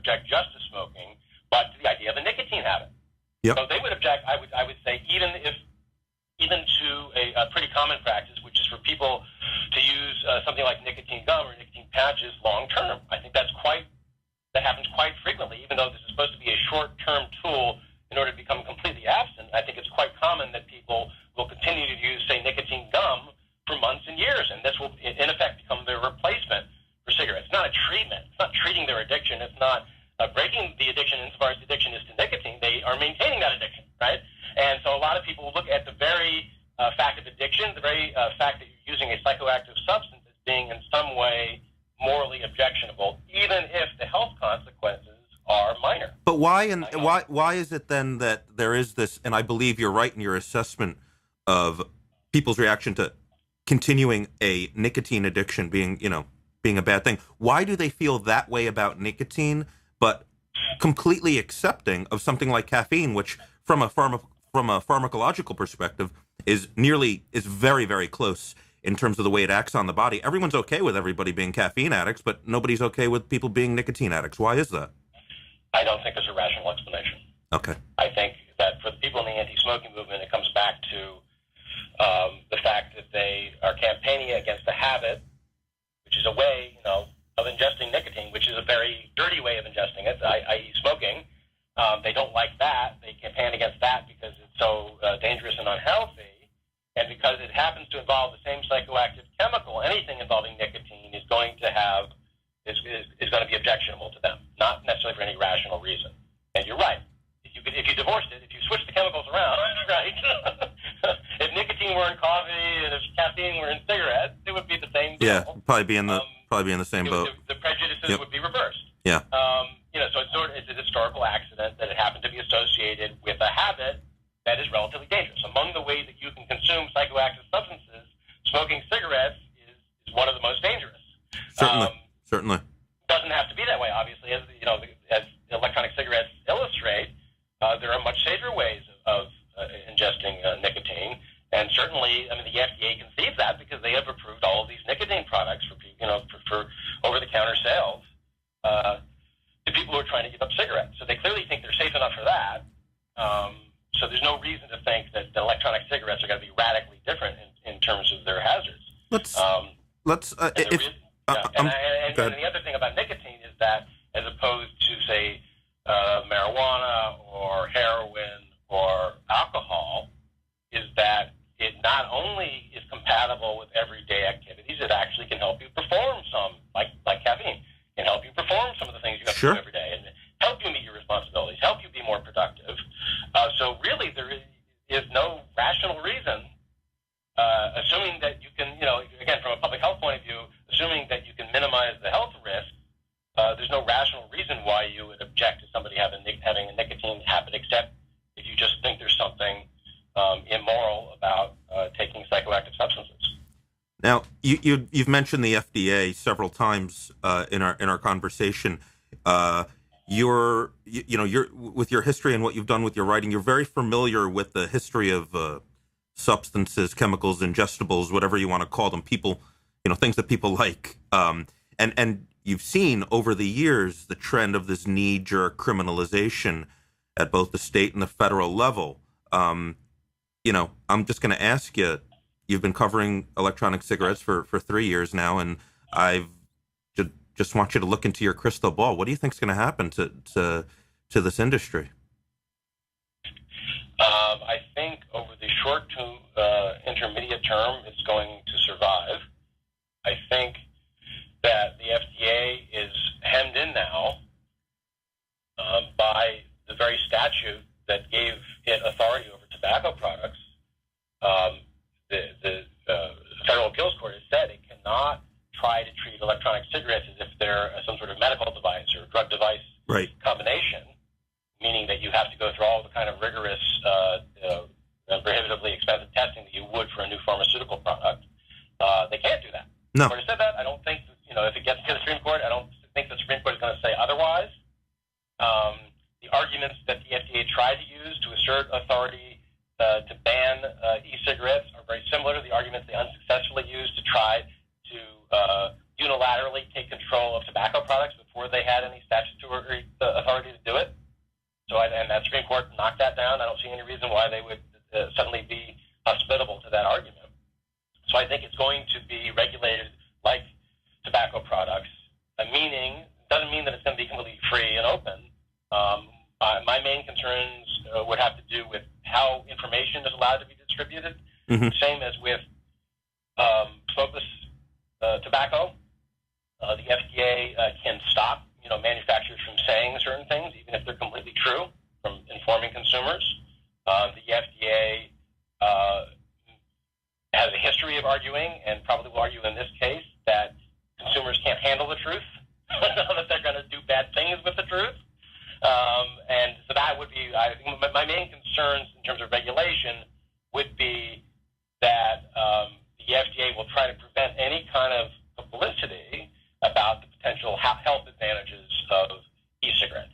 object just to smoking, but to the idea of a nicotine habit. Yep. So they would object, I would say, even to a pretty common practice, which is for people to use something like nicotine gum or nicotine patches long term. I think that happens quite frequently, even though this is supposed to be a short-term tool in order to become completely absent. I think it's quite common that people will continue to use, say, nicotine gum for months and years, and this will, in effect, become their replacement for cigarettes. It's not a treatment. It's not treating their addiction. It's not breaking the addiction insofar as the addiction is to nicotine. They are maintaining that addiction, right? And so a lot of people will look at the very fact of addiction, the very fact that you're using a psychoactive substance as being in some way morally objectionable, even if the health consequences are minor. But why is it then that there is this, and I believe you're right in your assessment of people's reaction to continuing a nicotine addiction being a bad thing. Why do they feel that way about nicotine, but completely accepting of something like caffeine, which from a pharmacological perspective is very, very close in terms of the way it acts on the body? Everyone's okay with everybody being caffeine addicts, but nobody's okay with people being nicotine addicts. Why is that? I don't think there's a rational explanation. Okay. I think that for the people in the anti-smoking movement, it comes back to the fact that they are campaigning against a habit, which is a way, of ingesting nicotine, which is a very dirty way of ingesting it, i.e. smoking. They don't like that. They campaign against that because it's so dangerous and unhealthy, and because it happens to involve the same psychoactive chemical. Anything involving nicotine is going to be objectionable to them, not necessarily for any rational reason. And you're right. If you divorced it, if you switched the chemicals around, right? If nicotine were in coffee and if caffeine were in cigarettes, it would be the same deal. Yeah, probably be in the same boat. The prejudices would be reversed. Yeah. So it's a historical accident that it happened to be associated with a habit that is relatively dangerous. Among the ways that you can consume psychoactive substances, smoking cigarettes is one of the most dangerous. Certainly. Doesn't have to be that way, obviously. As electronic cigarettes illustrate, there are much safer ways of ingesting nicotine, and certainly, the FDA conceives that because they have approved all of these nicotine products for over-the-counter sales to people who are trying to give up cigarettes. So they clearly think they're safe enough for that. So there's no reason to think that the electronic cigarettes are going to be radically different in terms of their hazards. And the other thing about nicotine is that, as opposed to, say, marijuana or heroin or alcohol, is that it not only is compatible with everyday activities, it actually can help you perform some, like caffeine, can help you perform some of the things you have to do every day and help you meet your responsibilities, help you be more productive. So really there is no rational reason, assuming that you can, again, from a public health point of view, assuming that you can minimize the health risk, there's no rational reason why you would object to somebody having a nicotine habit, except if you just think there's something immoral about taking psychoactive substances. Now, you've mentioned the FDA several times in our conversation. You're with your history and what you've done with your writing, you're very familiar with the history of substances, chemicals, ingestibles, whatever you want to call them. People, things that people like, and you've seen over the years the trend of this knee-jerk criminalization at both the state and the federal level. I'm just going to ask you, you've been covering electronic cigarettes for 3 years now, and I've just want you to look into your crystal ball. What do you think is going to happen to this industry? I think over the short to intermediate term, it's going to survive. I think that the FDA is hemmed in now by the very statute that gave it authority over tobacco products. The Federal Appeals Court has said it cannot try to treat electronic cigarettes as if they're some sort of medical device or drug device combination, meaning that you have to go through all the kind of rigorous, prohibitively expensive testing that you would for a new pharmaceutical product. They can't do that. No. The court has said that. I don't think, if it gets to the Supreme Court, I don't think the Supreme Court is going to say otherwise. The arguments that the FDA tried to use to assert authority to ban e-cigarettes are very similar to the arguments they unsuccessfully used to try to unilaterally take control of tobacco products before they had any statutory and that Supreme Court knocked that down. I don't see any reason why they would suddenly be hospitable to that argument. So I think it's going to be regulated like tobacco products, meaning doesn't mean that it's going to be completely free and open. My main concerns would have to do with how information is allowed to be distributed, same as with smokeless tobacco. The FDA can stop, manufacturers from saying certain things, even if they're completely true, from informing consumers. The FDA has a history of arguing, and probably will argue in this case, that consumers can't handle the truth, that they're going to do bad things with the truth. And so that would be, I think, my main concerns in terms of regulation would be that the FDA will try to prevent any kind of publicity about the potential health advantages of e-cigarettes.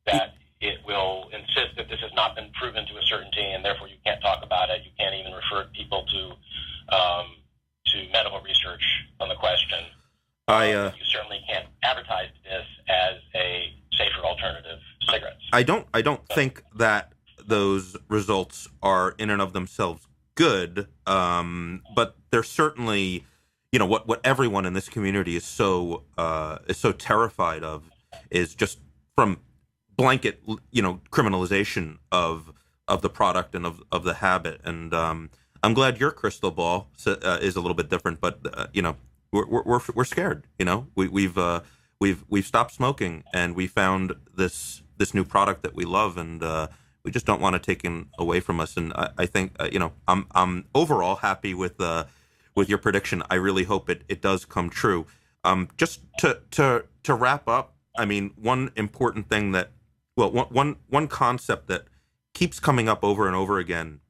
That it will insist that this has not been proven to a certainty, and therefore you can't talk about it. You can't even refer people to medical research on the question. You certainly can't advertise this as a safer alternative to cigarettes. I don't think that those results are in and of themselves good, but they're certainly, what everyone in this community is so terrified of is just from blanket, criminalization of the product and of the habit. And I'm glad your crystal ball is a little bit different, but we're scared. We've stopped smoking, and we found this new product that we love, and we just don't want it taken away from us. And I think I'm overall happy with your prediction. I really hope it does come true. Just to wrap up, I mean, one important thing one concept that keeps coming up over and over again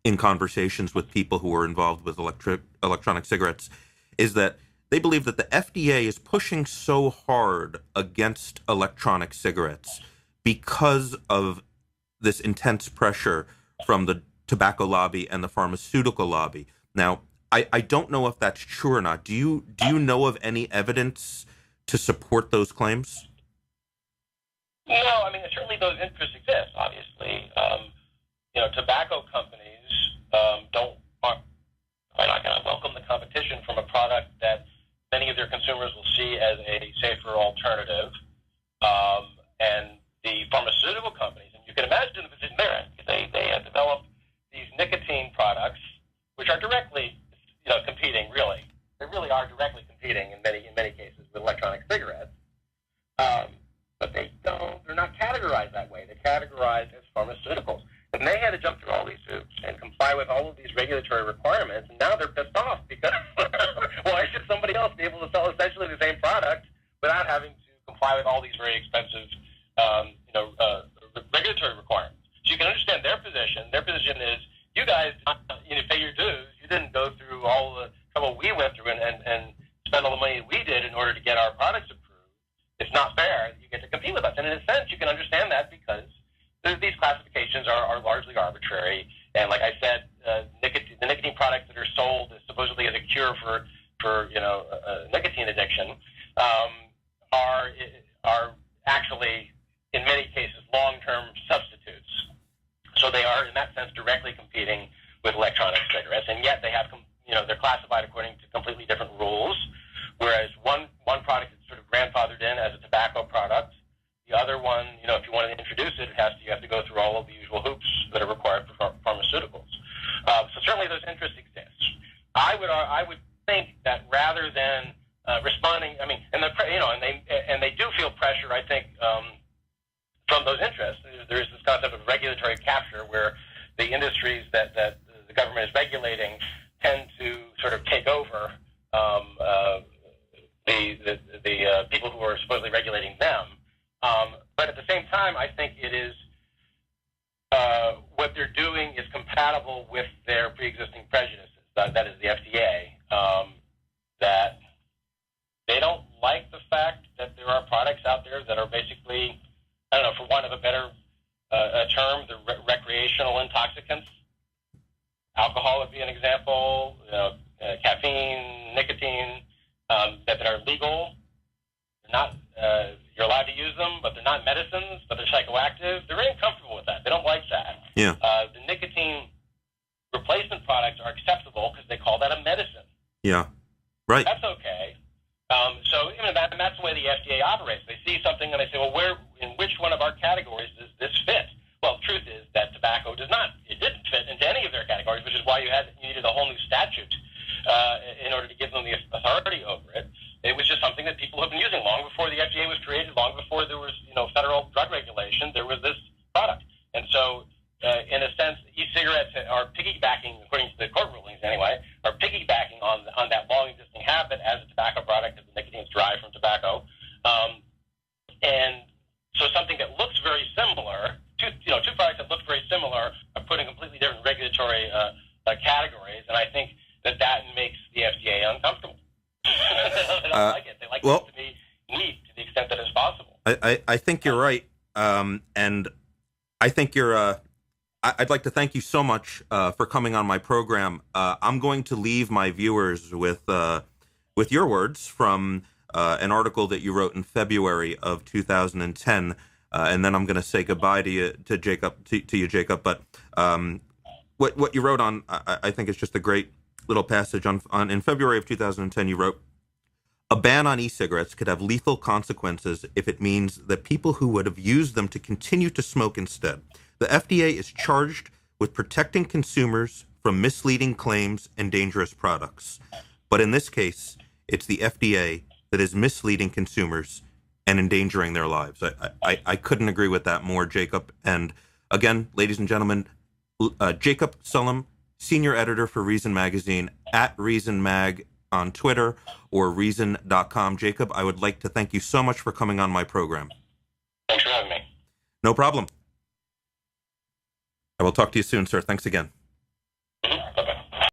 in conversations with people who are involved with electronic cigarettes is that they believe that the FDA is pushing so hard against electronic cigarettes because of this intense pressure from the tobacco lobby and the pharmaceutical lobby. Now, I don't know if that's true or not. Do you know of any evidence to support those claims? No, I mean, certainly those interests exist, obviously. Tobacco companies are not going to welcome the competition from a product that many of their consumers will see as a safer alternative. And the pharmaceutical companies, and you can imagine the position they're in, they have developed these nicotine products, which are directly, competing, really. They really are directly competing in many cases with electronic cigarettes. But they're not categorized that way. They're categorized as pharmaceuticals. And they had to jump through all these hoops and comply with all of these regulatory requirements, and now they're pissed off because why should somebody else be able to sell essentially the same product without having to comply with all these very expensive, regulatory requirements? So you can understand their position. Their position is, you guys, pay your dues. You didn't go through all the trouble we went through and spend all the money we did in order to get our products approved. It's not fair. You get to compete with us. And in a sense, you can understand that because these classifications are largely arbitrary. And like I said, the nicotine products that are sold supposedly as a cure for nicotine addiction are actually, in many cases, long-term substitutes. So they are, in that sense, directly competing with electronic cigarettes, and yet they have, they're classified according to completely different rules. Whereas one product is sort of grandfathered in as a tobacco product. The other one, if you want to introduce it, you have to go through all of the usual hoops that are required for pharmaceuticals. So certainly those interests exist. I would think that rather than responding, and they do feel pressure, I think, from those interests. There's this concept of regulatory capture, where the industries that the government is regulating tend to sort of take over the people who are supposedly regulating them. But at the same time, I think it is what they're doing is compatible with their pre-existing prejudices. That is the FDA. That they don't like the fact that there are products out there that are basically, I don't know, for want of a better term, the recreational intoxicants. Alcohol would be an example. Caffeine, nicotine, that are legal. They're not. You're allowed to use them, but they're not medicines, but they're psychoactive. They're very uncomfortable with that. They don't like that. Yeah. The nicotine replacement products are acceptable because they call that a medicine. Yeah. Right. That's okay. So that's the way the FDA operates. They see something and they say, well, in which one of our categories does this fit? Well, the truth is that tobacco does not. It didn't fit into any of their categories, which is why you needed a whole new statute in order to give them the authority over it. It was just something that people have been using long before the FDA was created, long before there was federal drug regulation. There was this product, and so in a sense, e-cigarettes are piggybacking, according to the court rulings anyway, are piggybacking on that long-existing habit as a tobacco product, as the nicotine is derived from tobacco, and so something that looks very similar, two products that look very similar are put in completely different regulatory categories, and I think that makes the FDA uncomfortable. They don't like it. They like it to be neat to the extent that it's possible. I think you're right, and I think you're. I'd like to thank you so much for coming on my program. I'm going to leave my viewers with your words from an article that you wrote in February of 2010, and then I'm going to say goodbye to you, Jacob. But what you wrote on, I think, is just a great little passage. In February of 2010, you wrote, "A ban on e-cigarettes could have lethal consequences if it means that people who would have used them to continue to smoke instead. The FDA is charged with protecting consumers from misleading claims and dangerous products. But in this case, it's the FDA that is misleading consumers and endangering their lives." I couldn't agree with that more, Jacob. And again, ladies and gentlemen, Jacob Sullum, senior editor for Reason Magazine, at Reason Mag on Twitter or Reason.com. Jacob, I would like to thank you so much for coming on my program. Thanks for having me. No problem. I will talk to you soon, sir. Thanks again.